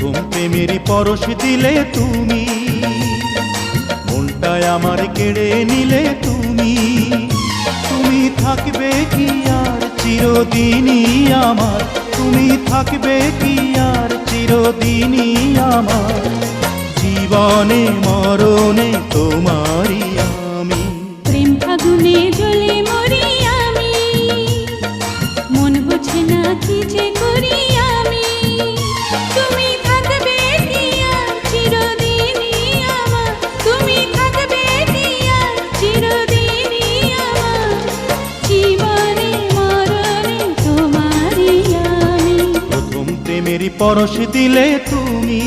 প্রথম প্রেমের পরশ দিলে তুমি, মনটায় আমার কেড়ে নিলে তুমি। তুমি থাকবে কি আর চিরদিনই আমার, তুমি থাকবে কি আর চিরদিনই আমার, জীবনে মরণে তোমারই আমি। প্রেম ফাগুনে জ্বলে মরি আমি, মন বোঝে না কি যে করি আমি। তুমি থাকবে কি আর চিরদিনই আমার, তুমি থাকবে কি আর চিরদিনই আমার, জীবনে মরণে তোমারই আমি। প্রথম প্রেমের পরশ দিলে তুমি।